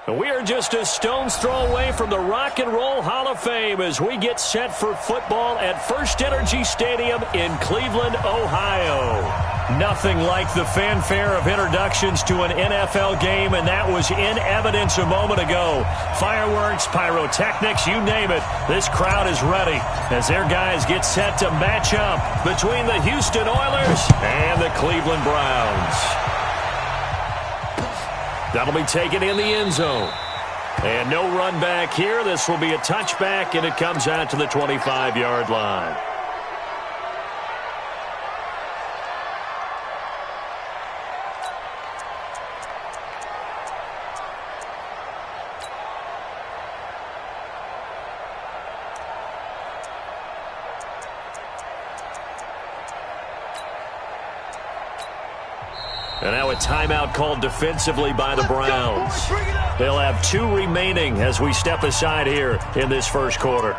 We are just a stone's throw away from the Rock and Roll Hall of Fame as we get set for football at First Energy Stadium in Cleveland, Ohio. Nothing like the fanfare of introductions to an NFL game, and that was in evidence a moment ago. Fireworks, pyrotechnics, you name it. This crowd is ready as their guys get set to match up between the Houston Oilers and the Cleveland Browns. That'll be taken in the end zone. And no run back here. This will be a touchback, and it comes out to the 25-yard line. And now a timeout called defensively by the Browns. They'll have 2 remaining as we step aside here in this first quarter.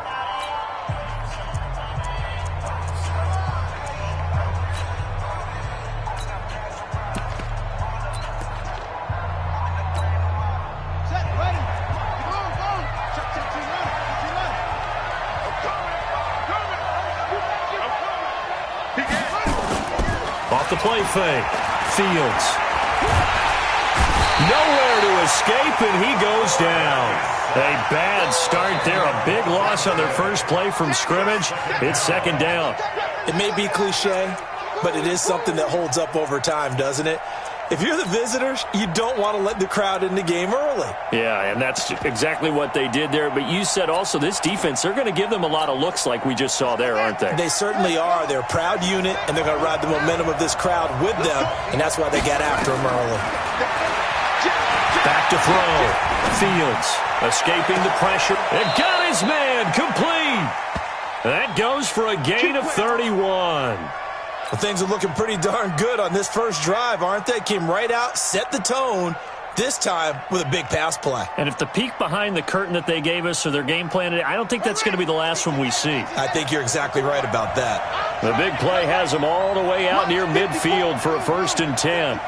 Off the play fake. Fields. Nowhere to escape, and he goes down. A bad start there. A big loss on their first play from scrimmage. It's second down. It may be cliche, but it is something that holds up over time, doesn't it? If you're the visitors, you don't want to let the crowd in the game early. Yeah, and that's exactly what they did there. But you said also this defense, they're going to give them a lot of looks like we just saw there, aren't they? They certainly are. They're a proud unit, and they're going to ride the momentum of this crowd with them, and that's why they got after them early. Back to throw. Fields escaping the pressure. And got his man complete. That goes for a gain of 31. Well, things are looking pretty darn good on this first drive, aren't they? Came right out, set the tone, this time with a big pass play. And if the peek behind the curtain that they gave us or their game plan, I don't think that's going to be the last one we see. I think you're exactly right about that. The big play has them all the way out near midfield for a 1st and 10.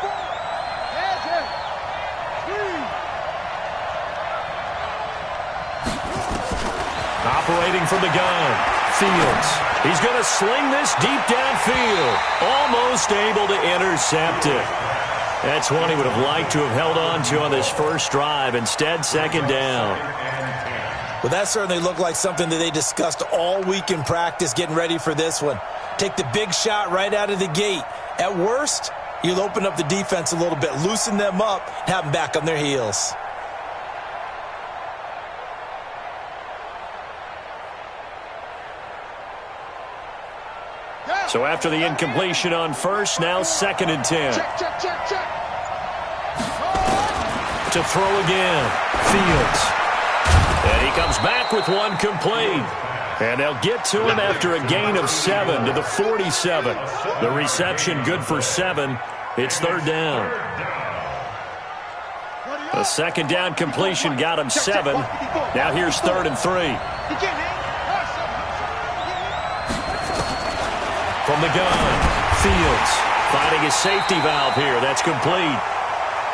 Operating from the gun. Fields. He's going to sling this deep downfield. Almost able to intercept it. That's one he would have liked to have held on to on this first drive. Instead, second down. Well, that certainly looked like something that they discussed all week in practice getting ready for this one. Take the big shot right out of the gate. At worst, you'll open up the defense a little bit, loosen them up, and have them back on their heels. So after the incompletion on first, now 2nd and 10. To throw again. Fields. And he comes back with one complete. And they'll get to him after a gain of 7 to the 47. The reception good for 7. It's 3rd down. The 2nd down completion got him 7. Now here's 3rd and 3. From the gun, Fields finding his safety valve here. That's complete.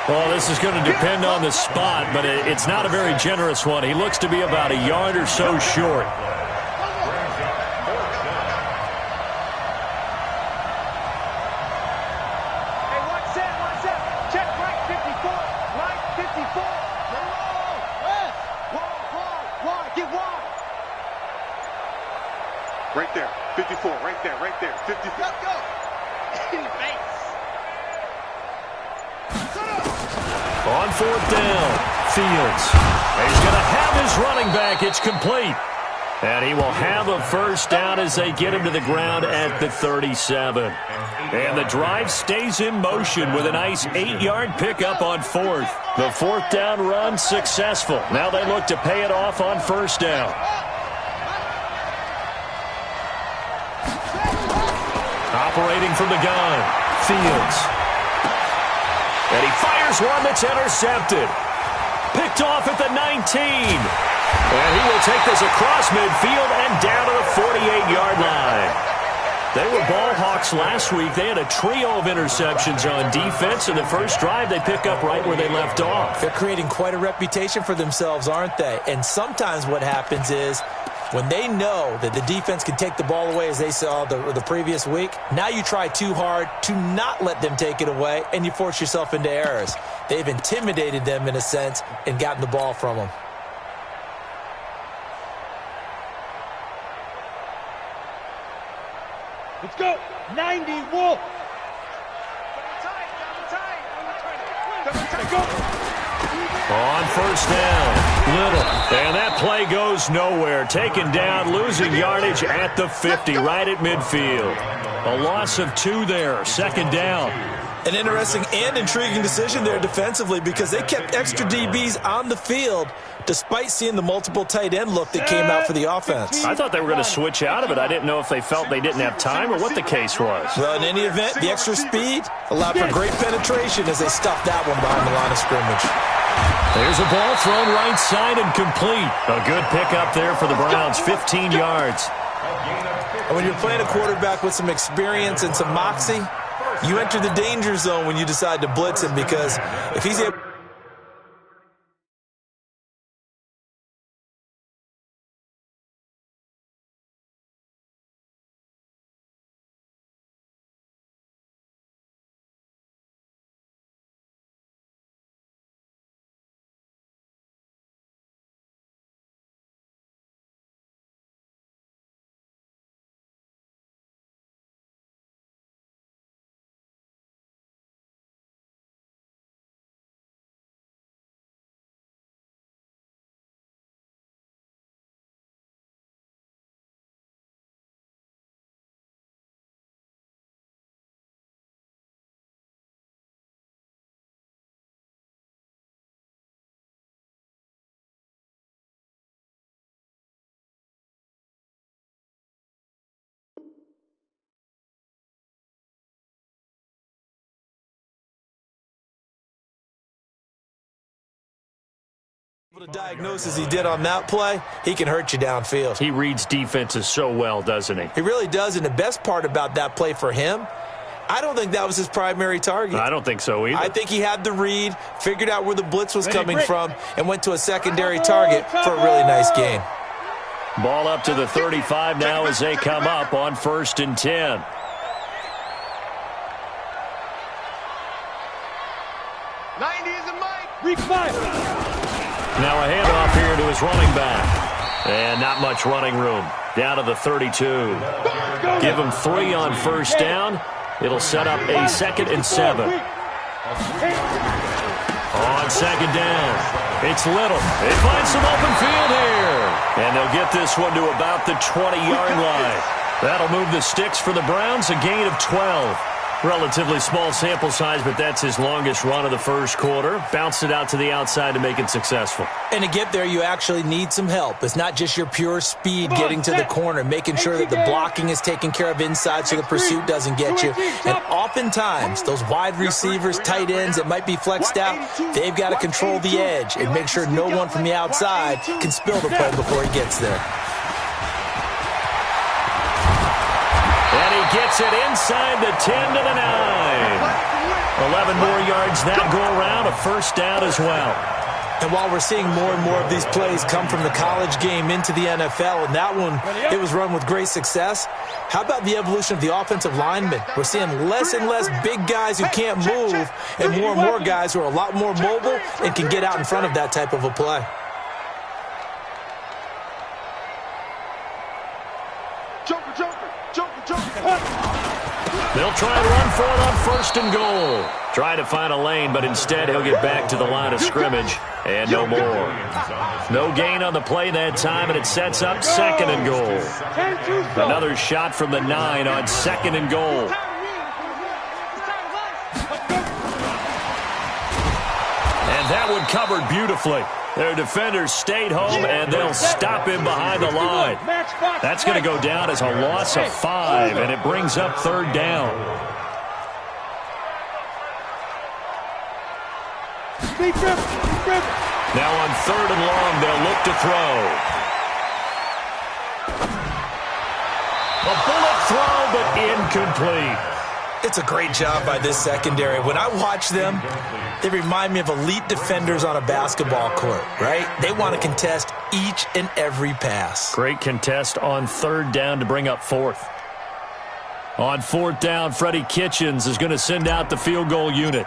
Well, this is going to depend on the spot, but it's not a very generous one. He looks to be about a yard or so short. Hey, one set. Check right 54. Right 54. Wide. Get wide. Right there. 54, right there. 54. Go. On 4th down, Fields. He's going to have his running back. It's complete. And he will have a 1st down as they get him to the ground at the 37. And the drive stays in motion with a nice 8-yard pickup on 4th. The 4th down run successful. Now they look to pay it off on 1st down. Operating from the gun, Fields. And he fires one that's intercepted. Picked off at the 19. And he will take this across midfield and down to the 48-yard line. They were ball hawks last week. They had a trio of interceptions on defense. In the first drive, they pick up right where they left off. They're creating quite a reputation for themselves, aren't they? And sometimes what happens is when they know that the defense can take the ball away, as they saw the previous week, now you try too hard to not let them take it away, and you force yourself into errors. They've intimidated them in a sense and gotten the ball from them. Let's go. 90 Wolf. On first down, Little. And that play goes nowhere. Taken down, losing yardage at the 50, right at midfield. A loss of 2 there, second down. An interesting and intriguing decision there defensively because they kept extra DBs on the field despite seeing the multiple tight end look that came out for the offense. I thought they were going to switch out of it. I didn't know if they felt they didn't have time or what the case was. Well, in any event, the extra speed allowed for great penetration as they stuffed that one behind the line of scrimmage. There's a ball thrown right side and complete. A good pickup there for the Browns, 15 yards. And when you're playing a quarterback with some experience and some moxie, you enter the danger zone when you decide to blitz him because if he's able to diagnose as he did on that play, he can hurt you downfield. He reads defenses so well, doesn't he? He really does, and the best part about that play for him, I don't think that was his primary target. I don't think so either. I think he had the read, figured out where the blitz was coming from, and went to a secondary target for a really nice gain. Ball up to the 35 now as they come up on 1st and 10. Now a handoff here to his running back. And not much running room. Down to the 32. Give him 3 on first down. It'll set up a 2nd and 7. On 2nd down, it's Little. They find some open field here. And they'll get this one to about the 20-yard line. That'll move the sticks for the Browns, a gain of 12. Relatively small sample size, but that's his longest run of the first quarter. Bounced it out to the outside to make it successful. And to get there, you actually need some help. It's not just your pure speed getting to the corner, making sure that the blocking is taken care of inside so the pursuit doesn't get you. And oftentimes, those wide receivers, tight ends that might be flexed out, they've got to control the edge and make sure no one from the outside can spill the play before he gets there. And he gets it inside the 10 to the 9. 11 more yards that go around, a first down as well. And while we're seeing more and more of these plays come from the college game into the NFL, and that one, it was run with great success, how about the evolution of the offensive linemen? We're seeing less and less big guys who can't move and more guys who are a lot more mobile and can get out in front of that type of a play. They'll try and run for it on 1st and goal. Try to find a lane, but instead he'll get back to the line of scrimmage. And no more. No gain on the play that time, and it sets up 2nd and goal. Another shot from the 9 on 2nd and goal. And that one covered beautifully. Their defenders stayed home, and they'll stop him behind the line. That's going to go down as a loss of 5, and it brings up 3rd down. Now on 3rd and long, they'll look to throw. A bullet throw, but incomplete. It's a great job by this secondary. When I watch them, they remind me of elite defenders on a basketball court, right? They want to contest each and every pass. Great contest on third down to bring up fourth. On fourth down, Freddie Kitchens is going to send out the field goal unit.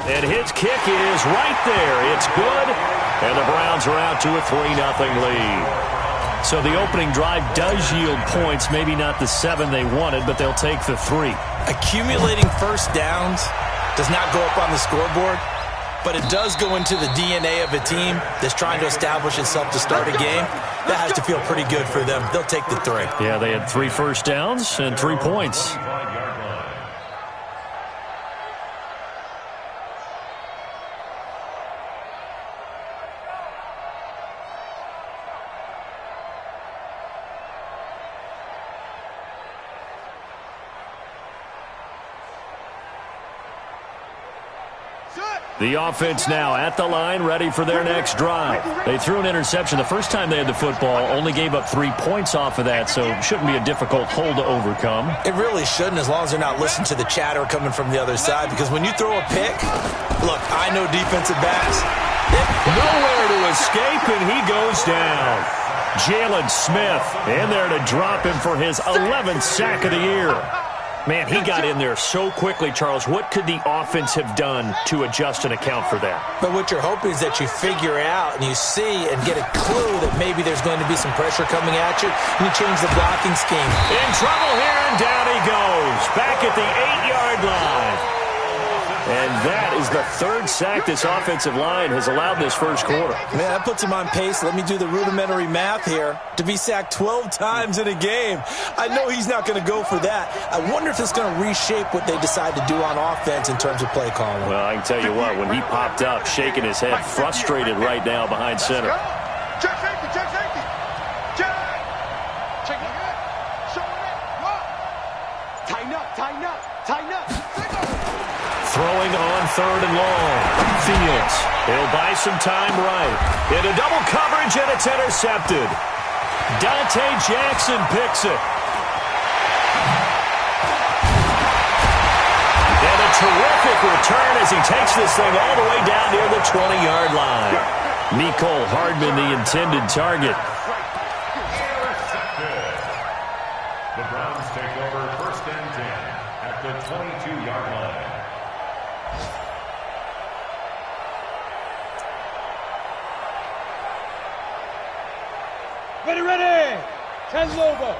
And his kick is right there. It's good. And the Browns are out to a 3-0 lead. So the opening drive does yield points, maybe not the 7 they wanted, but they'll take the 3. Accumulating first downs does not go up on the scoreboard, but it does go into the DNA of a team that's trying to establish itself to start a game. That has to feel pretty good for them. They'll take the 3. Yeah, they had 3 first downs and 3 points. The offense now at the line, ready for their next drive. They threw an interception the first time they had the football, only gave up 3 points off of that, so shouldn't be a difficult hole to overcome. It really shouldn't, as long as they're not listening to the chatter coming from the other side, because when you throw a pick, look, I know defensive backs. Nowhere to escape, and he goes down. Jalen Smith in there to drop him for his 11th sack of the year. Man, he got in there so quickly, Charles. What could the offense have done to adjust and account for that? But what you're hoping is that you figure out and you see and get a clue that maybe there's going to be some pressure coming at you, and you change the blocking scheme. In trouble here, and down he goes. Back at the 8-yard line. And that is the 3rd sack this offensive line has allowed this first quarter. Man, that puts him on pace. Let me do the rudimentary math here. To be sacked 12 times in a game. I know he's not going to go for that. I wonder if it's going to reshape what they decide to do on offense in terms of play calling. Well, I can tell you what, when he popped up, shaking his head, frustrated right now behind center. Check safety, check safety. Check. Check it good. Show it. What? Tighten up, tighten up, tighten up. Throwing on 3rd and long. Fields. He'll buy some time right. Into double coverage, and it's intercepted. Dante Jackson picks it. And a terrific return as he takes this thing all the way down near the 20-yard line. Mecole Hardman, the intended target. The Browns take over 1st and 10 at the 22-yard line. Ready, ready. 10 Lobo.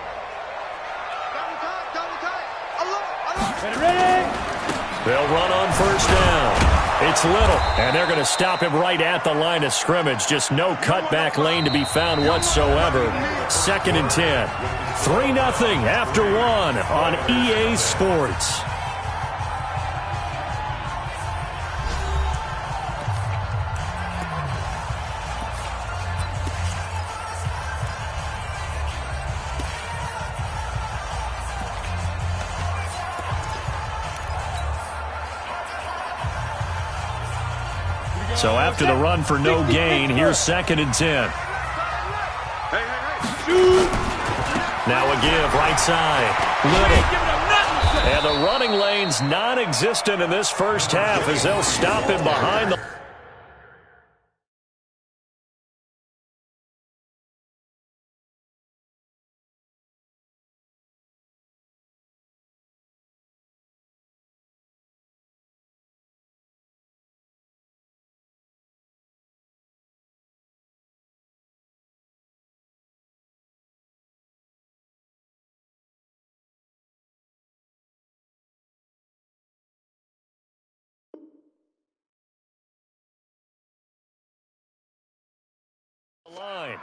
Double tight. Alert. Ready, ready. They'll run on 1st down. It's Little, and they're going to stop him right at the line of scrimmage. Just no cutback lane to be found whatsoever. 2nd and 10. 3-0 after 1 on EA Sports. So after the run for no gain, here's 2nd and 10. Now a give, right side. Little. And the running lane's non-existent in this first half as they'll stop him behind the... line.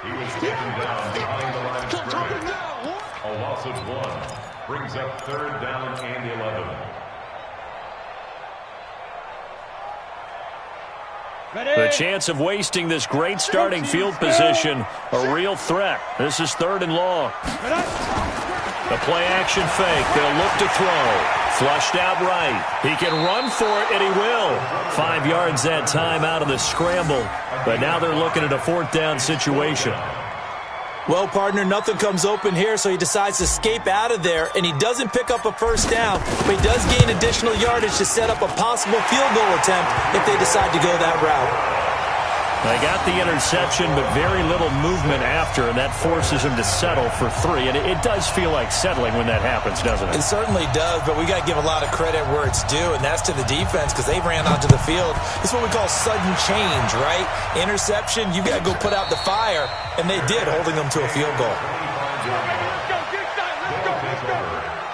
He was taken down behind the line of scrimmage. A loss of 1 brings up 3rd down and 11. The chance of wasting this great starting field position, a real threat. This is 3rd and long. The play action fake. They'll look to throw. Flushed out right. He can run for it, and he will. 5 yards that time out of the scramble. But now they're looking at a 4th down situation. Well, partner, nothing comes open here, so he decides to escape out of there, and he doesn't pick up a first down, but he does gain additional yardage to set up a possible field goal attempt if they decide to go that route. They got the interception, but very little movement after, and that forces him to settle for 3. And it does feel like settling when that happens, doesn't it? It certainly does, but we got to give a lot of credit where it's due, and that's to the defense because they ran onto the field. It's what we call sudden change, right? Interception, you got to go put out the fire, and they did, holding them to a field goal.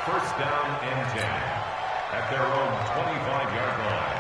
First down and 10 at their own 25-yard line.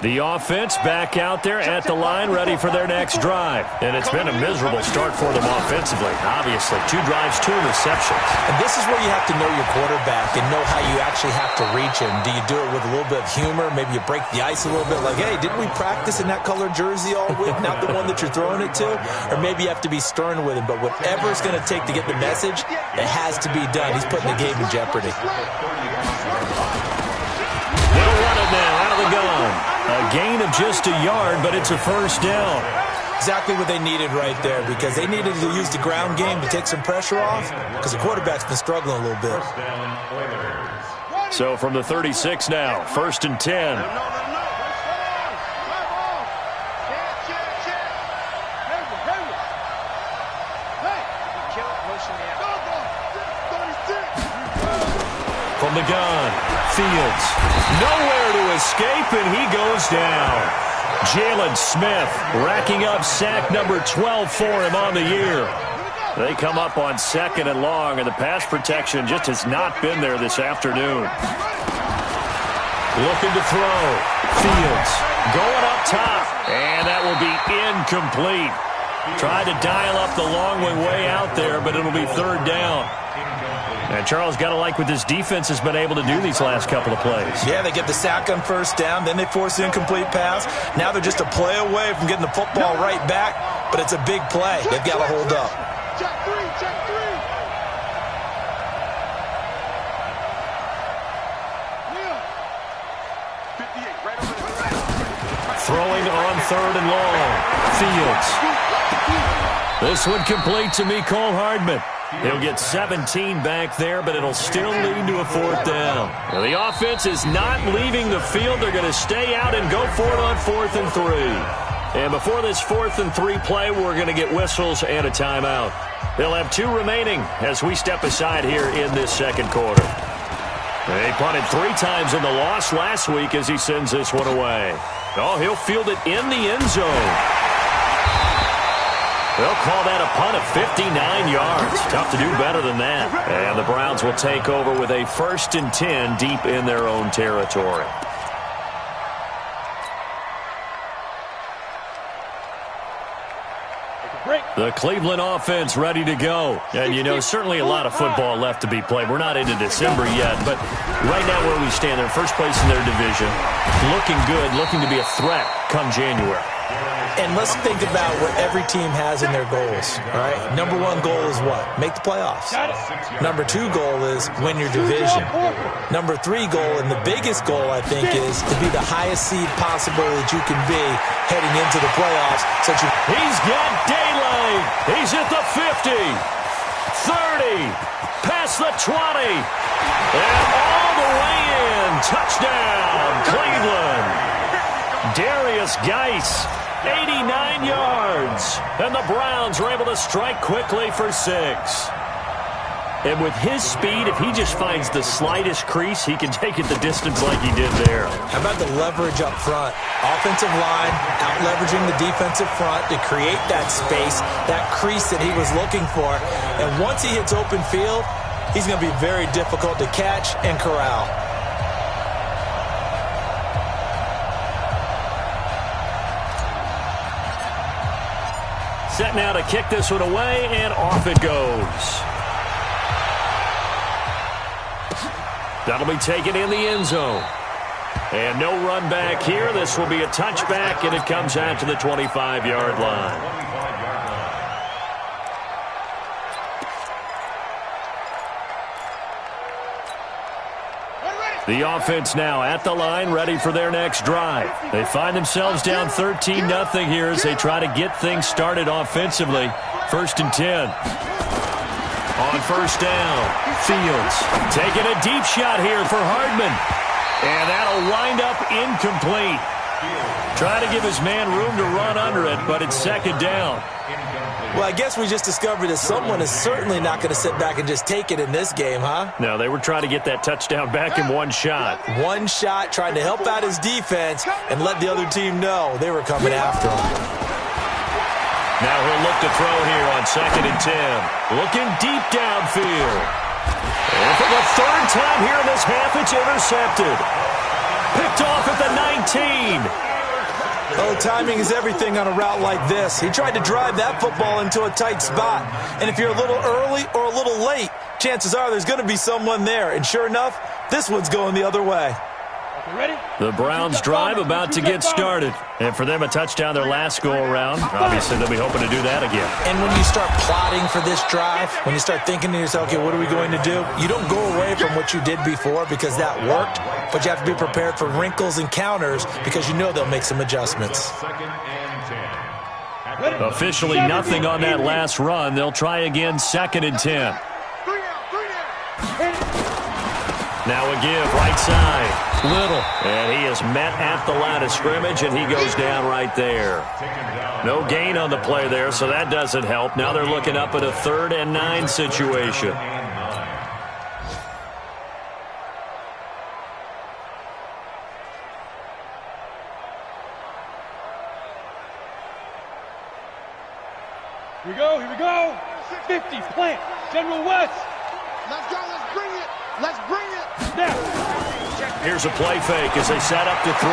The offense back out there at the line, ready for their next drive. And it's been a miserable start for them offensively. Obviously, 2 drives, 2 interceptions. And this is where you have to know your quarterback and know how you actually have to reach him. Do you do it with a little bit of humor? Maybe you break the ice a little bit like, hey, didn't we practice in that colored jersey all week? Not the one that you're throwing it to? Or maybe you have to be stern with him. But whatever it's going to take to get the message, it has to be done. He's putting the game in jeopardy. They'll run it now out of the gun. A gain of just a yard, but it's a first down. Exactly what they needed right there because they needed to use the ground game to take some pressure off because the quarterback's been struggling a little bit. So from the 36 now, 1st and 10. From the gun, Fields. Nowhere to escape, and he goes down. Jalen Smith racking up sack number 12 for him on the year. They come up on 2nd and long, and the pass protection just has not been there this afternoon. Looking to throw. Fields going up top, and that will be incomplete. Tried to dial up the long way out there, but it'll be 3rd down. And Charles, got to like what this defense has been able to do these last couple of plays. Yeah, they get the sack on 1st down, then they force the incomplete pass. Now they're just a play away from getting the football right back, but it's a big play. They've got to hold up. Check 3, check 3. Throwing on 3rd and long. Fields. This one complete to Mecole Hardman. He'll get 17 back there, but it'll still lead to a 4th down. Now, the offense is not leaving the field. They're going to stay out and go for it on 4th and 3. And before this 4th and 3 play, we're going to get whistles and a timeout. They'll have 2 remaining as we step aside here in this 2nd quarter. They punted 3 times in the loss last week as he sends this one away. Oh, he'll field it in the end zone. They'll call that a punt of 59 yards. Tough to do better than that. And the Browns will take over with a 1st and 10 deep in their own territory. The Cleveland offense ready to go. And, you know, certainly a lot of football left to be played. We're not into December yet, but right now where we stand, they're first place in their division. Looking good, looking to be a threat come January. And let's think about what every team has in their goals, all right? Number 1 goal is what? Make the playoffs. Number 2 goal is win your division. Number 3 goal, and the biggest goal, I think, is to be the highest seed possible that you can be heading into the playoffs. He's got daylight. He's at the 50, 30, past the 20, and all the way in. Touchdown, Cleveland. Darius Geis. 89 yards. And the Browns are able to strike quickly for 6. And with his speed, if he just finds the slightest crease, he can take it the distance like he did there. How about the leverage up front? Offensive line out-leveraging the defensive front to create that space, that crease that he was looking for. And once he hits open field, he's going to be very difficult to catch and corral. Set now to kick this one away, and off it goes. That'll be taken in the end zone. And no run back here. This will be a touchback, and it comes out to the 25-yard line. The offense now at the line, ready for their next drive. They find themselves down 13-0 here as they try to get things started offensively. 1st and 10. On 1st down, Fields taking a deep shot here for Hardman. And that'll wind up incomplete. Trying to give his man room to run under it, but it's 2nd down. Well, I guess we just discovered that someone is certainly not going to sit back and just take it in this game, huh? No, they were trying to get that touchdown back in one shot. One shot, trying to help out his defense and let the other team know they were coming after him. Now he'll look to throw here on 2nd and 10. Looking deep downfield. And for the 3rd time here in this half, it's intercepted. Picked off at the 19. Oh, timing is everything on a route like this. He tried to drive that football into a tight spot. And if you're a little early or a little late, chances are there's going to be someone there. And sure enough, this one's going the other way. The Browns drive about to get started. And for them, a touchdown their last go-around. Obviously, they'll be hoping to do that again. And when you start plotting for this drive, when you start thinking to yourself, okay, what are we going to do? You don't go away from what you did before because that worked, but you have to be prepared for wrinkles and counters because you know they'll make some adjustments. Officially nothing on that last run. They'll try again, 2nd and 10. Now a give, right side. Little. And he is met at the line of scrimmage, and he goes down right there. No gain on the play there, so that doesn't help. Now they're looking up at a 3rd and 9 situation. Here we go. 50, plant, General West. Let's go, let's bring it. Let's bring it. Snap. Here's a play fake as they set up to throw.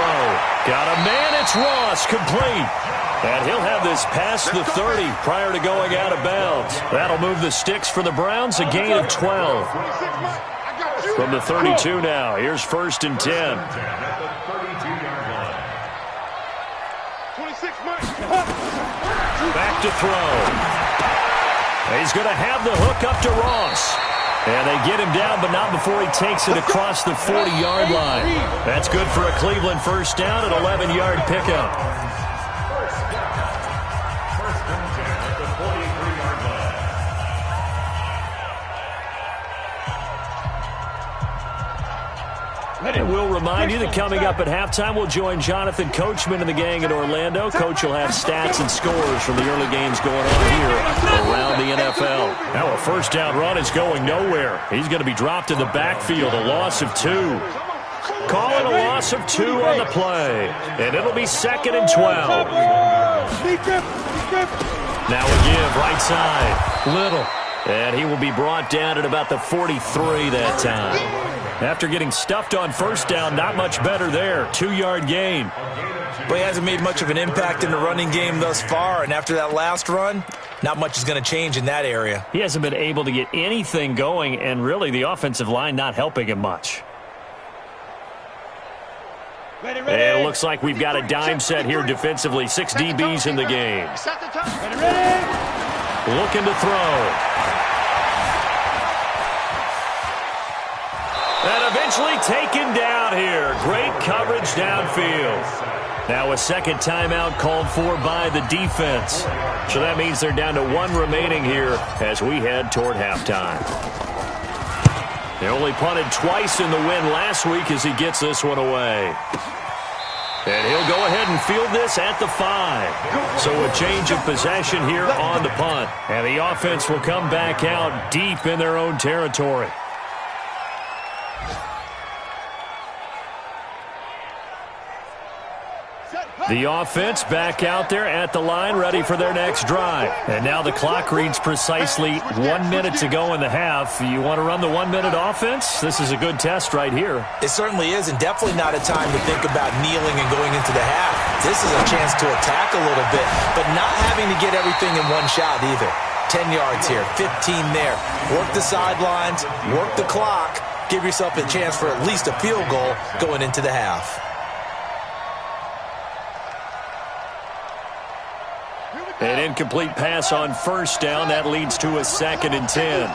Got a man, it's Ross, complete. And he'll have this past the 30 prior to going out of bounds. That'll move the sticks for the Browns, a gain of 12. From the 32 now, here's 1st and 10. Back to throw. He's going to have the hook up to Ross. And they get him down, but not before he takes it across the 40-yard line. That's good for a Cleveland 1st down, an 11-yard pickup. And we'll remind you that coming up at halftime, we'll join Jonathan Coachman and the gang in Orlando. Coach will have stats and scores from the early games going on here around the NFL. Now a 1st down run is going nowhere. He's going to be dropped in the backfield, a loss of 2. Calling a loss of 2 on the play. And it'll be 2nd and 12. Now a give, right side. Little. And he will be brought down at about the 43 that time. After getting stuffed on 1st down, not much better there. 2-yard gain. But he hasn't made much of an impact in the running game thus far. And after that last run, not much is going to change in that area. He hasn't been able to get anything going, and really the offensive line not helping him much. Ready. And it looks like we've got a dime set here defensively. 6 DBs in the game. Ready. Looking to throw. And eventually taken down here. Great coverage downfield. Now a 2nd timeout called for by the defense. So that means they're down to 1 remaining here as we head toward halftime. They only punted twice in the win last week as he gets this one away. And he'll go ahead and field this at the 5. So a change of possession here on the punt. And the offense will come back out deep in their own territory. The offense back out there at the line, ready for their next drive. And now the clock reads precisely 1 minute to go in the half. You want to run the 1-minute offense? This is a good test right here. It certainly is, and definitely not a time to think about kneeling and going into the half. This is a chance to attack a little bit, but not having to get everything in one shot either. 10 yards here, 15 there. Work the sidelines, work the clock, give yourself a chance for at least a field goal going into the half. An incomplete pass on 1st down. That leads to a 2nd and 10.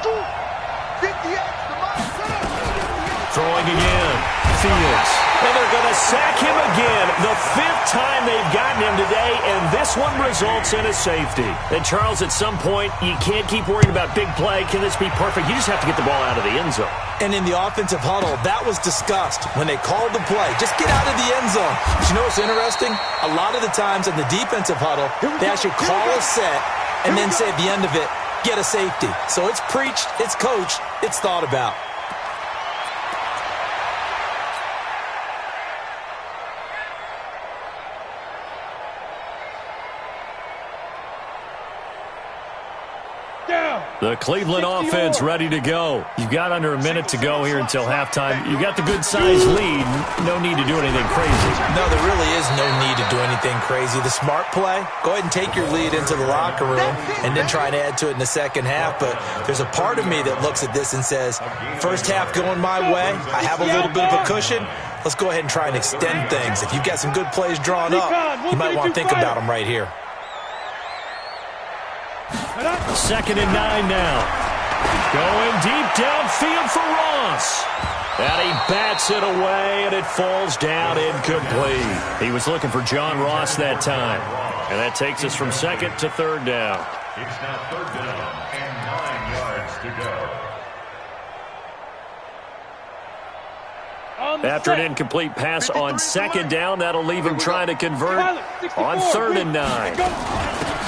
Throwing again. fields. And they're going to sack him again. The 5th time they've gotten him today, and this one results in a safety. And, Charles, at some point, you can't keep worrying about big play. Can this be perfect? You just have to get the ball out of the end zone. And in the offensive huddle, that was discussed when they called the play. Just get out of the end zone. But you know what's interesting? A lot of the times in the defensive huddle, they actually call a set and then say at the end of it, get a safety. So it's preached, it's coached, it's thought about. The Cleveland offense ready to go. You've got under a minute to go here until halftime. You've got the good-sized lead. No need to do anything crazy. No, there really is no need to do anything crazy. The smart play, go ahead and take your lead into the locker room and then try and add to it in the second half. But there's a part of me that looks at this and says, first half going my way, I have a little bit of a cushion. Let's go ahead and try and extend things. If you've got some good plays drawn up, you might want to think about them right here. 2nd and 9 now. Going deep downfield for Ross. And he bats it away, and it falls down incomplete. He was looking for John Ross that time. And that takes us from 2nd to 3rd down. It's now 3rd down and 9 yards to go. After an incomplete pass on 2nd down, that'll leave him trying to convert on 3rd and 9.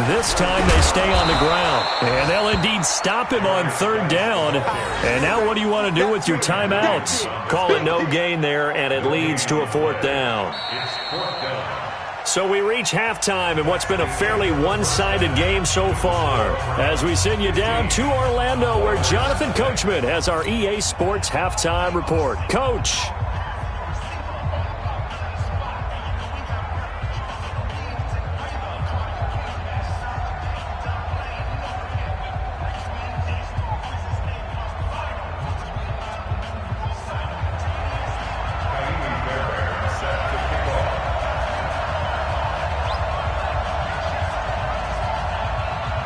This time they stay on the ground, and they'll indeed stop him on 3rd down. And now what do you want to do with your timeouts? Call it no gain there, and it leads to a 4th down. It's 4th down. So we reach halftime in what's been a fairly one-sided game so far, as we send you down to Orlando, where Jonathan Coachman has our EA Sports halftime report. Coach.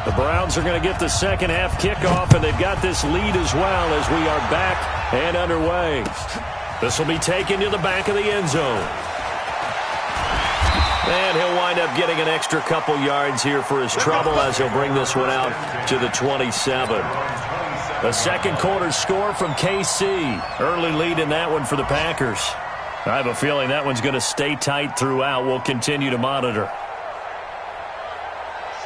The Browns are going to get the second half kickoff, and they've got this lead as well as we are back and underway. This will be taken to the back of the end zone. And he'll wind up getting an extra couple yards here for his trouble as he'll bring this one out to the 27. The second quarter score from KC. Early lead in that one for the Packers. I have a feeling that one's going to stay tight throughout. We'll continue to monitor.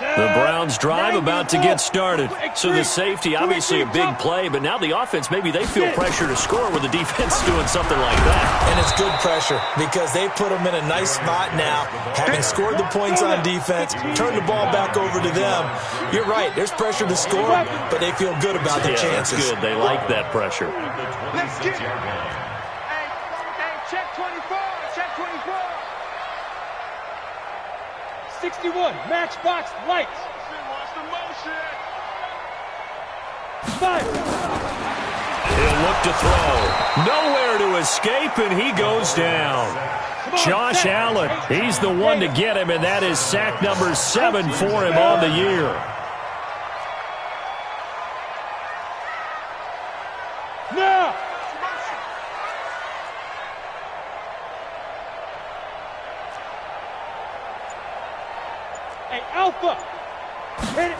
The Browns drive about to get started. So the safety, obviously a big play, but now the offense, maybe they feel pressure to score with the defense doing something like that. And it's good pressure because they put them in a nice spot now, having scored the points on defense, turn the ball back over to them. You're right, there's pressure to score, but they feel good about their chances. That's good. They like that pressure. Let's get it. Hey, check 24, check 24. 61, matchbox lights. Watch the motion. 5. He'll look to throw. Nowhere to escape, and he goes down. Josh Allen, he's the one to get him, and that is sack number 7 for him on the year. Now. Hey, Alpha. Hit it.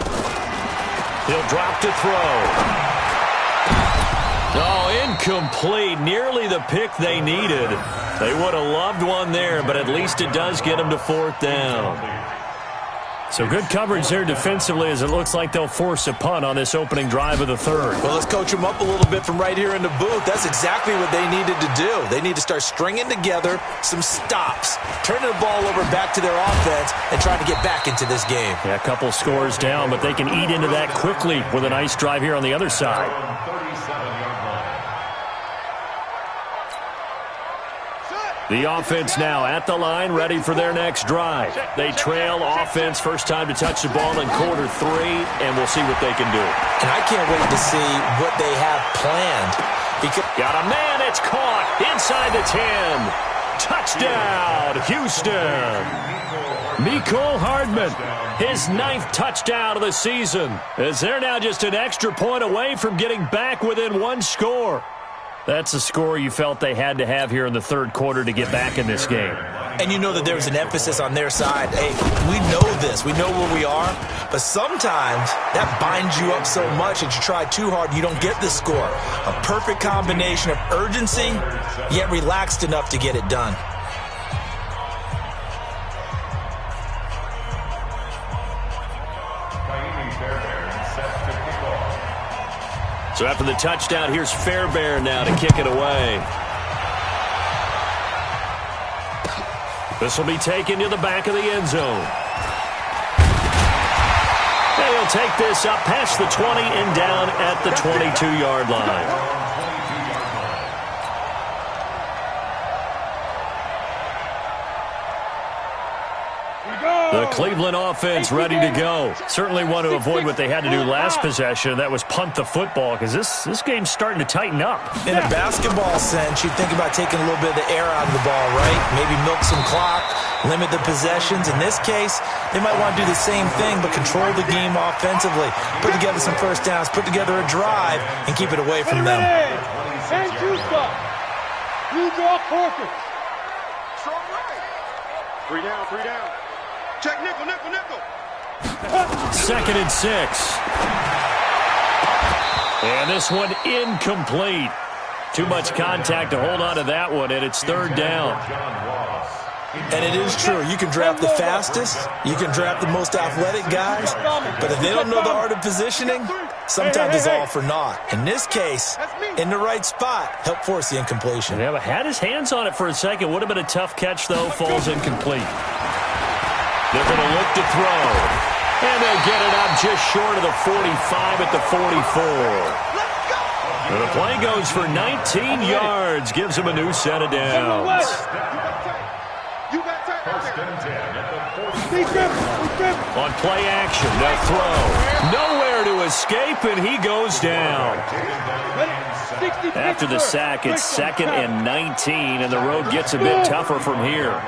He'll drop to throw. Oh, incomplete. Nearly the pick they needed. They would have loved one there, but at least it does get them to 4th down. So good coverage there defensively as it looks like they'll force a punt on this opening drive of the 3rd. Well, let's coach them up a little bit from right here in the booth. That's exactly what they needed to do. They need to start stringing together some stops, turning the ball over back to their offense, and trying to get back into this game. Yeah, a couple scores down, but they can eat into that quickly with a nice drive here on the other side. The offense now at the line, ready for their next drive. They trail offense, first time to touch the ball in quarter 3, and we'll see what they can do. And I can't wait to see what they have planned. Got a man, it's caught inside the 10. Touchdown, Houston. Mecole Hardman, his 9th touchdown of the season, as they're now just an extra point away from getting back within 1 score. That's a score you felt they had to have here in the third quarter to get back in this game. And you know that there was an emphasis on their side. Hey, we know this. We know where we are. But sometimes that binds you up so much that you try too hard, you don't get the score. A perfect combination of urgency, yet relaxed enough to get it done. So after the touchdown, here's Fairbairn now to kick it away. This will be taken to the back of the end zone. And he'll take this up past the 20 and down at the 22-yard line. The Cleveland offense ready to go. Certainly want to avoid what they had to do last possession. That was punt the football, because this game's starting to tighten up. In a basketball sense, you'd think about taking a little bit of the air out of the ball, right? Maybe milk some clock, limit the possessions. In this case, they might want to do the same thing, but control the game offensively. Put together some first downs, put together a drive, and keep it away from them. And two stop. You draw quarters. Three down. Check nickel. 2nd and 6. And this one incomplete. Too much contact to hold on to that one, and it's 3rd down. And it is true. You can draft the fastest. You can draft the most athletic guys. But if they don't know the art of positioning, sometimes it's all for naught. In this case, in the right spot, help force the incompletion. Yeah, but had his hands on it for a second. Would have been a tough catch, though. Falls incomplete. They're going to look to throw. And they'll get it up just short of the 45 at the 44. And the play goes for 19 yards. Gives them a new set of downs. On play action, they'll throw. Nowhere to escape, and he goes down. After the sack, it's 2nd and 19, and the road gets a bit tougher from here.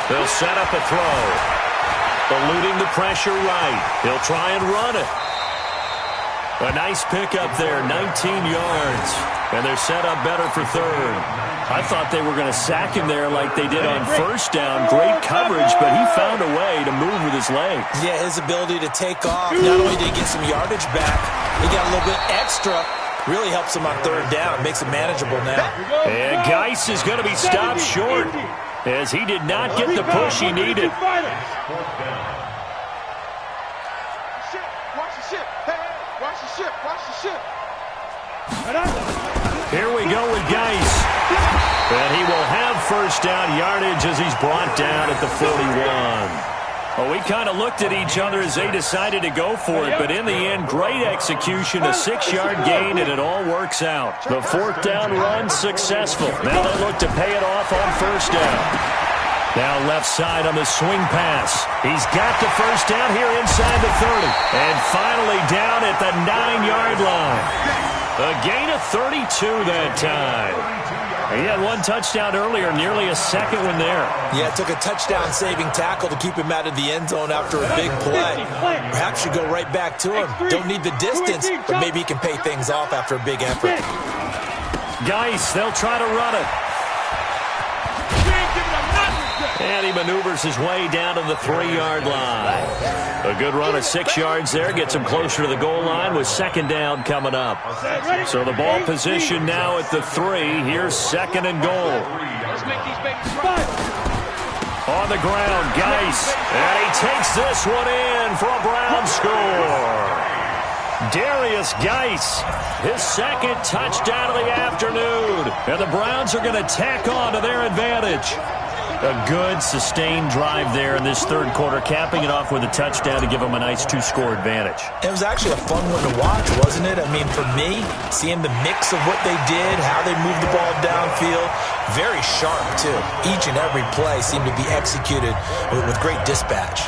They'll set up a throw. Eluding the pressure right. He'll try and run it. A nice pickup there, 19 yards. And they're set up better for 3rd. I thought they were going to sack him there like they did on 1st down. Great coverage, but he found a way to move with his legs. Yeah, his ability to take off. Not only did he get some yardage back, he got a little bit extra. Really helps him on 3rd down. Makes it manageable now. And Geis is going to be stopped short, as he did not get the push he needed. Watch the ship. Here we go with Geis. And he will have 1st down yardage as he's brought down at the 41. Well, we kind of looked at each other as they decided to go for it, but in the end, great execution, a 6-yard gain, and it all works out. The 4th down run successful. Now they look to pay it off on 1st down. Now left side on the swing pass. He's got the 1st down here inside the 30. And finally down at the 9-yard line. A gain of 32 that time. He had one touchdown earlier, nearly a 2nd one there. Yeah, it took a touchdown-saving tackle to keep him out of the end zone after a big play. Perhaps you go right back to him. Don't need the distance, but maybe he can pay things off after a big effort. Geis, they'll try to run it. And he maneuvers his way down to the 3-yard line. A good run of 6 yards there. Gets him closer to the goal line with 2nd down coming up. So the ball position now at the 3. Here's 2nd and goal. On the ground, Geis. And he takes this one in for a Brown score. Darius Geis, his 2nd touchdown of the afternoon. And the Browns are going to tack on to their advantage. A good, sustained drive there in this 3rd quarter, capping it off with a touchdown to give them a nice 2-score advantage. It was actually a fun one to watch, wasn't it? I mean, for me, seeing the mix of what they did, how they moved the ball downfield, very sharp, too. Each and every play seemed to be executed with great dispatch.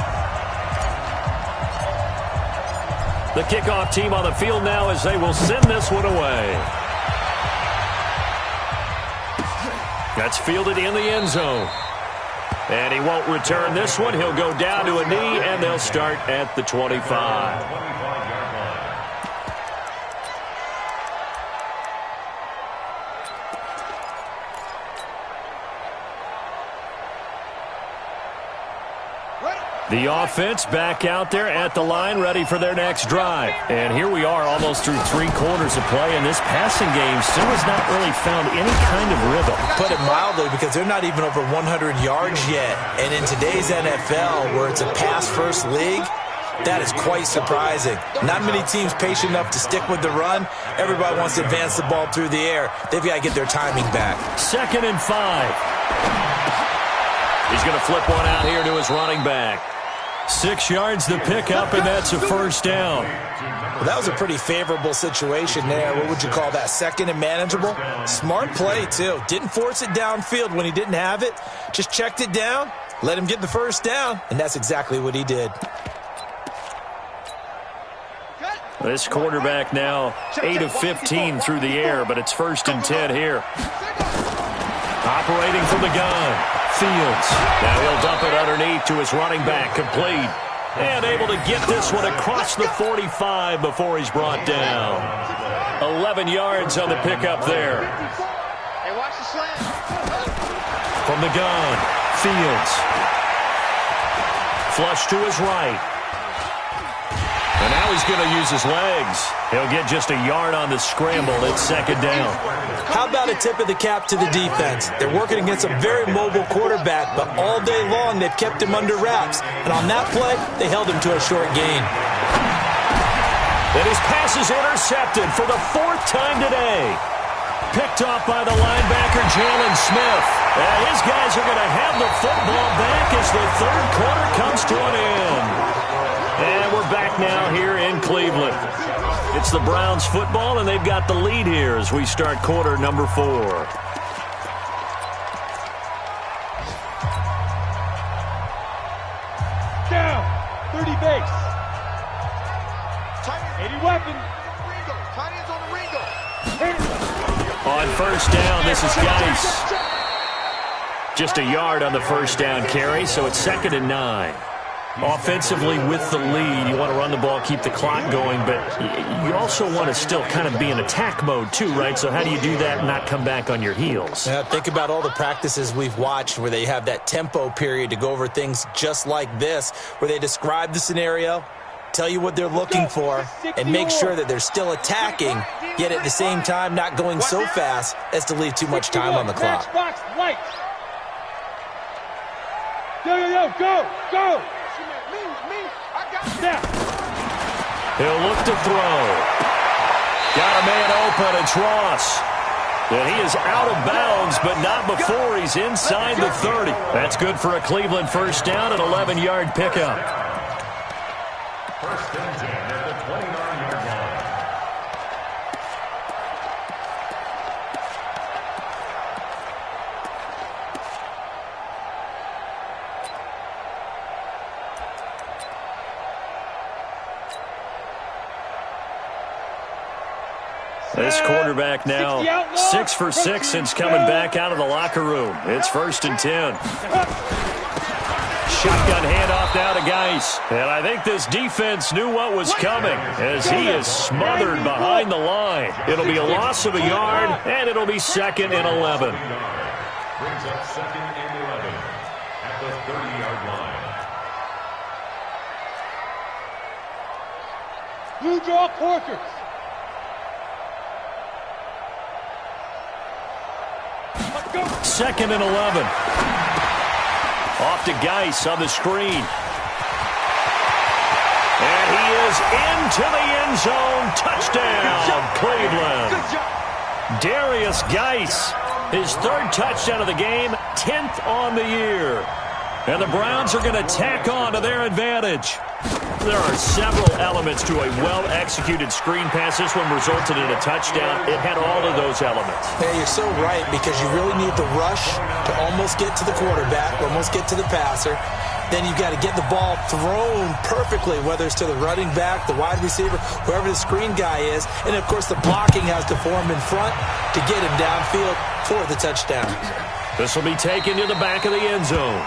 The kickoff team on the field now as they will send this one away. That's fielded in the end zone. And he won't return this one. He'll go down to a knee, and they'll start at the 25. The offense back out there at the line, ready for their next drive. And here we are almost through 3 quarters of play, and this passing game still has not really found any kind of rhythm. Put it mildly, because they're not even over 100 yards yet. And in today's NFL, where it's a pass-first league, that is quite surprising. Not many teams patient enough to stick with the run. Everybody wants to advance the ball through the air. They've got to get their timing back. 2nd and 5. He's going to flip one out here to his running back. 6 yards the pickup, and that's a first down. Well, that was a pretty favorable situation there. What would you call that? 2nd and manageable? Smart play, too. Didn't force it downfield when he didn't have it. Just checked it down, let him get the first down, and that's exactly what he did. This quarterback now 8 of 15 through the air, but it's 1st and 10 here. Operating from the gun. Fields. Now he'll dump it underneath to his running back. Complete. And able to get this one across the 45 before he's brought down. 11 yards on the pickup there. Hey, watch the slant. From the gun. Fields. Flush to his right. And now he's going to use his legs. He'll get just a yard on the scramble. It's 2nd down. How about a tip of the cap to the defense? They're working against a very mobile quarterback, but all day long they've kept him under wraps. And on that play, they held him to a short gain. And his pass is intercepted for the 4th time today. Picked off by the linebacker, Jalen Smith. And his guys are going to have the football back as the 3rd quarter comes to an end. And we're back now here in Cleveland. It's the Browns football, and they've got the lead here as we start quarter number 4. Down. 30 base. 80 weapon. Tight ends on the Ringo. On 1st down, this is Geis. Just a yard on the 1st down carry, so it's 2nd and 9. Offensively with the lead, you want to run the ball, keep the clock going, but you also want to still kind of be in attack mode too, right? So how do you do that and not come back on your heels? Yeah, think about all the practices we've watched where they have that tempo period to go over things just like this, where they describe the scenario, tell you what they're looking for, and make sure that they're still attacking, yet at the same time not going so fast as to leave too much time on the clock. Yo, go, go! He'll look to throw. Got a man open. It's Ross. And he is out of bounds, but not before he's inside the 30. That's good for a Cleveland 1st down, an 11-yard pickup. 1st and 10 at the 29-yard line. This quarterback now 6 for 6 since coming back out of the locker room. It's 1st and 10. Shotgun handoff now to Geis. And I think this defense knew what was coming as he is smothered behind the line. It'll be a loss of a yard, and it'll be 2nd and 11. Brings up 2nd and 11 at the 30-yard line. Blue draw Corkers. Second and 11. Off to Geis on the screen. And he is into the end zone. Touchdown, Cleveland. Darius Geis, his 3rd touchdown of the game, 10th on the year. And the Browns are going to tack on to their advantage. There are several elements to a well-executed screen pass. This one resulted in a touchdown. It had all of those elements. Hey, you're so right, because you really need the rush to almost get to the quarterback, almost get to the passer. Then you've got to get the ball thrown perfectly, whether it's to the running back, the wide receiver, whoever the screen guy is. And, of course, the blocking has to form in front to get him downfield for the touchdown. This will be taken to the back of the end zone.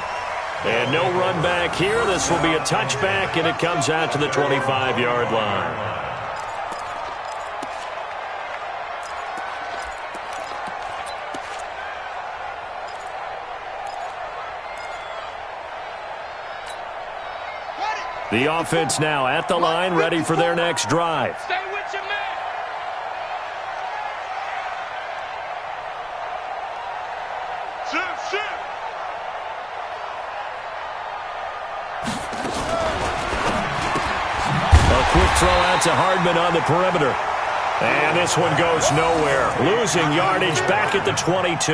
And no run back here. This will be a touchback, and it comes out to the 25-yard line. The offense now at the line, ready for their next drive. Stay with your man. Shift. A quick throw out to Hardman on the perimeter. And this one goes nowhere. Losing yardage back at the 22.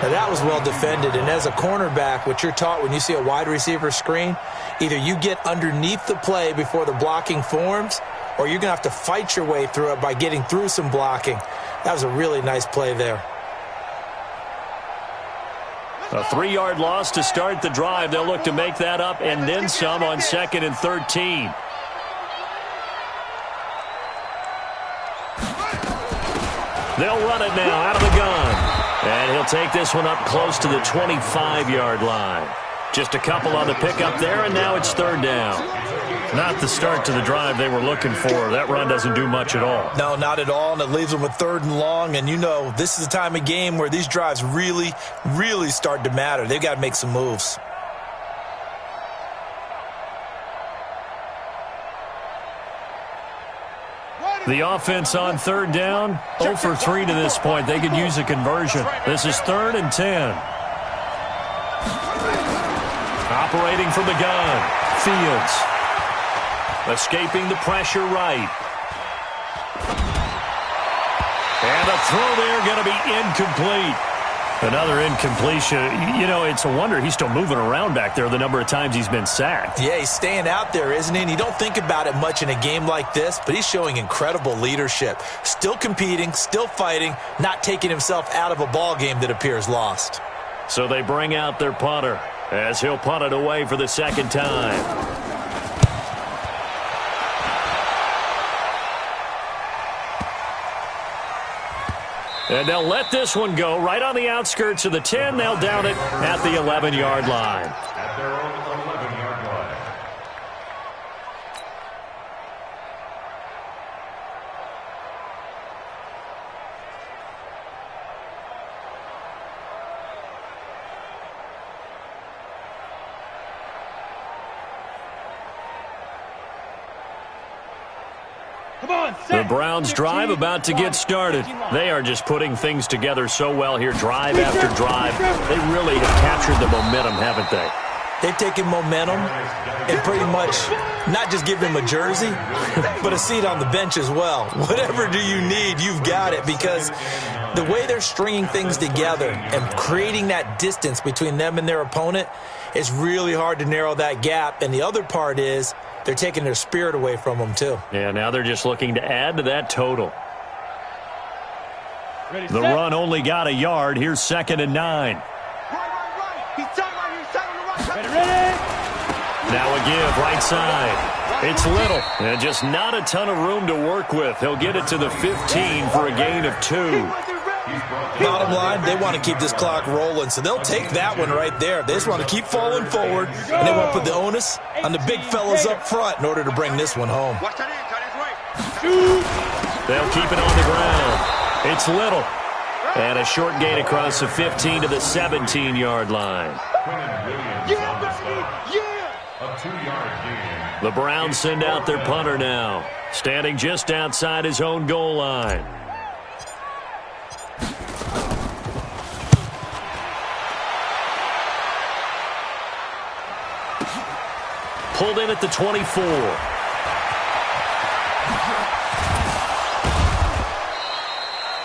Now that was well defended, and as a cornerback, what you're taught when you see a wide receiver screen, either you get underneath the play before the blocking forms, or you're going to have to fight your way through it by getting through some blocking. That was a really nice play there. A 3-yard loss to start the drive. They'll look to make that up and then some on 2nd and 13. They'll run it now out of the gun. And he'll take this one up close to the 25-yard line. Just a couple on the pickup there, and now it's 3rd down. Not the start to the drive they were looking for. That run doesn't do much at all. No, not at all, and it leaves them with 3rd and long. And you know, this is the time of game where these drives really, really start to matter. They've got to make some moves. The offense on 3rd down, 0 for 3 to this point. They could use a conversion. This is 3rd and 10. Operating from the gun, Fields. Escaping the pressure right. And a throw there going to be incomplete. Another incompletion. You know, it's a wonder he's still moving around back there the number of times he's been sacked. Yeah, he's staying out there, isn't he? And you don't think about it much in a game like this, but he's showing incredible leadership. Still competing, still fighting, not taking himself out of a ball game that appears lost. So they bring out their punter as he'll punt it away for the 2nd time. And they'll let this one go right on the outskirts of the 10. They'll down it at the 11-yard line. At their own 11-yard line. The Browns drive about to get started. They are just putting things together so well here, drive after drive. They really have captured the momentum, haven't they? They've taken momentum and pretty much not just give him a jersey, but a seat on the bench as well. Whatever do you need, you've got it, because the way they're stringing things together and creating that distance between them and their opponent, it's really hard to narrow that gap. And the other part is they're taking their spirit away from them, too. Yeah, now they're just looking to add to that total. The run only got a yard. Here's 2nd and 9. He's tight right here. Tight on the right. Ready? Now a give, right side. It's Little, and just not a ton of room to work with. He'll get it to the 15 for a gain of 2. Bottom line, they want to keep this clock rolling, so they'll take that one right there. They just want to keep falling forward, and they want to put the onus on the big fellas up front in order to bring this one home. Watch that in. Tight end's right. They'll keep it on the ground. It's Little. And a short gain across the 15 to the 17-yard line. Yeah, baby. Yeah. A 2-yard gain. The Browns send out their punter now, standing just outside his own goal line. Pulled in at the 24.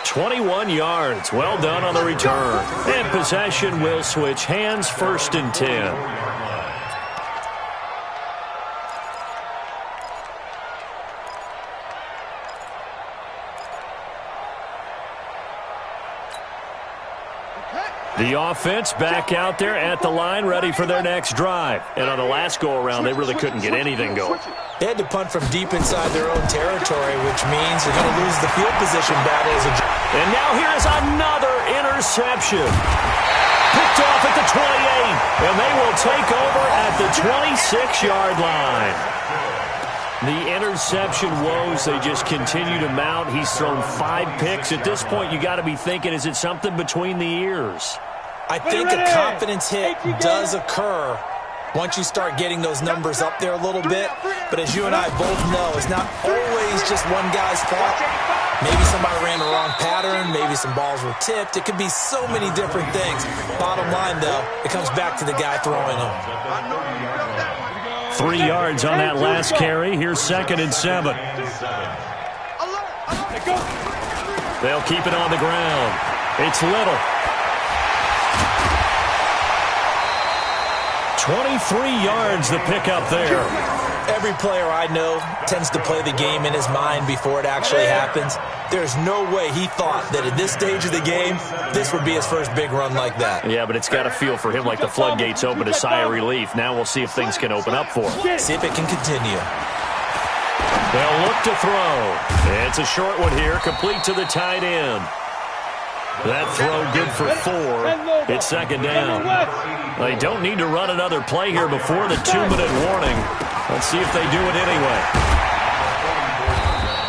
"21 yards. Well done on the return. And possession will switch hands, 1st and 10. The offense back out there at the line, ready for their next drive. And on the last go-around, they really couldn't get anything going. They had to punt from deep inside their own territory, which means they're going to lose the field position battle. And now here is another interception. Picked off at the 28, and they will take over at the 26-yard line. The interception woes, they just continue to mount. He's thrown 5 picks. At this point, you got to be thinking, is it something between the ears? I think a confidence hit does occur once you start getting those numbers up there a little bit. But as you and I both know, it's not always just one guy's fault. Maybe somebody ran the wrong pattern. Maybe some balls were tipped. It could be so many different things. Bottom line, though, it comes back to the guy throwing them. 3 yards on that last carry. Here's 2nd and 7. They'll keep it on the ground. It's Little. 23 yards the pickup there. Every player I know tends to play the game in his mind before it actually happens. There's no way he thought that at this stage of the game, this would be his first big run like that. Yeah, but it's got to feel for him like the floodgates open, a sigh of relief. Now we'll see if things can open up for him. See if it can continue. They'll look to throw. It's a short one here, complete to the tight end. That throw good for 4. It's 2nd down. They don't need to run another play here before the 2-minute warning. Let's see if they do it anyway.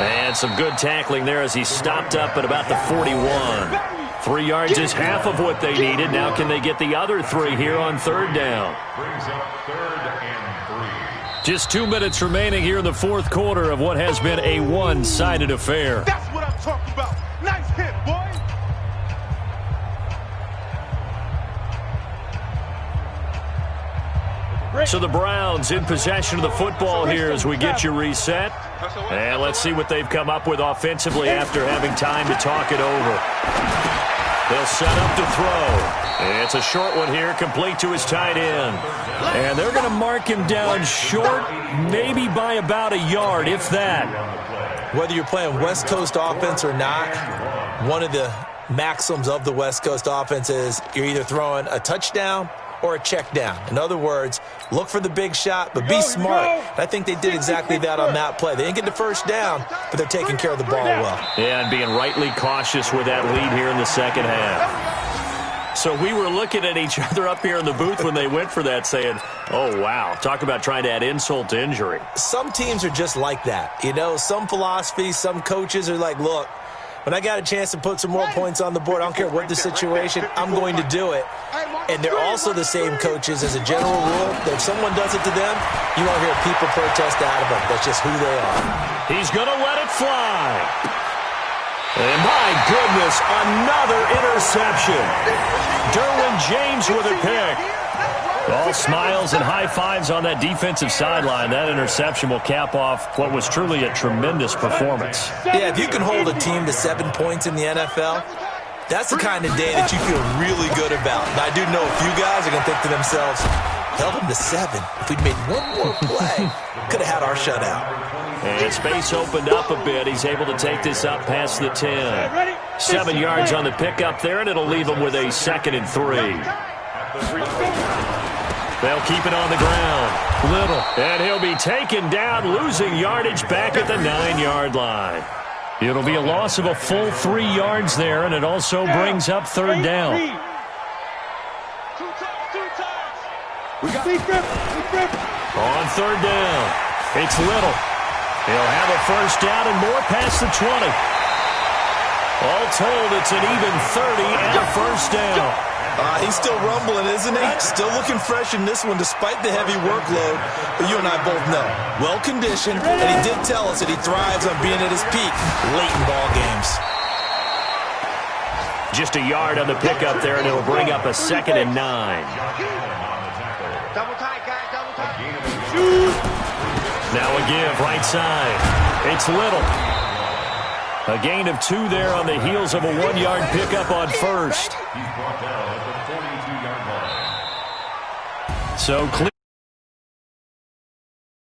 And some good tackling there as he stopped up at about the 41. 3 yards is half of what they needed. Now can they get the other 3 here on 3rd down? Brings up 3rd and 3. Just 2 minutes remaining here in the 4th quarter of what has been a one-sided affair. That's what I'm talking about. Nice hit, boy. So the Browns in possession of the football here as we get you reset. And let's see what they've come up with offensively after having time to talk it over. They'll set up to throw. It's a short one here, complete to his tight end. And they're going to mark him down short, maybe by about a yard, if that. Whether you're playing West Coast offense or not, one of the maxims of the West Coast offense is you're either throwing a touchdown or a check down. In other words, look for the big shot, but be smart. I think they did exactly that on that play. They didn't get the first down, but they're taking care of the ball well. Yeah, and being rightly cautious with that lead here in the 2nd half. So we were looking at each other up here in the booth when they went for that saying, oh, wow, talk about trying to add insult to injury. Some teams are just like that. You know, some philosophies, some coaches are like, look, when I got a chance to put some more points on the board, I don't care what the situation, I'm going to do it. And they're also the same coaches as a general rule that if someone does it to them, you won't hear people protest out of them. That's just who they are. He's going to let it fly. And my goodness, another interception. Derwin James with a pick. All smiles and high fives on that defensive sideline. That interception will cap off what was truly a tremendous performance. Yeah, if you can hold a team to 7 points in the NFL, that's the kind of day that you feel really good about. And I do know a few guys are going to think to themselves, held them to 7. If we'd made one more play, could have had our shutout. And space opened up a bit. He's able to take this up past the 10. 7 yards on the pickup there, and it'll leave him with a 2nd and 3. They'll keep it on the ground. Little. And he'll be taken down, losing yardage back at the 9-yard line. It'll be a loss of a full 3 yards there, and it also brings up 3rd down. On 3rd down, it's Little. He'll have a first down and more past the 20. All told, it's an even 30 and a first down. He's still rumbling, isn't he? Still looking fresh in this one despite the heavy workload. But you and I both know, well-conditioned, and he did tell us that he thrives on being at his peak late in ball games. Just a yard on the pickup there, and it'll bring up a 2nd and 9. Double tight, guys, double tight. Now a give, right side. It's Little. A gain of 2 there on the heels of a 1-yard pickup on first. He's brought down at the 42-yard line. So clear.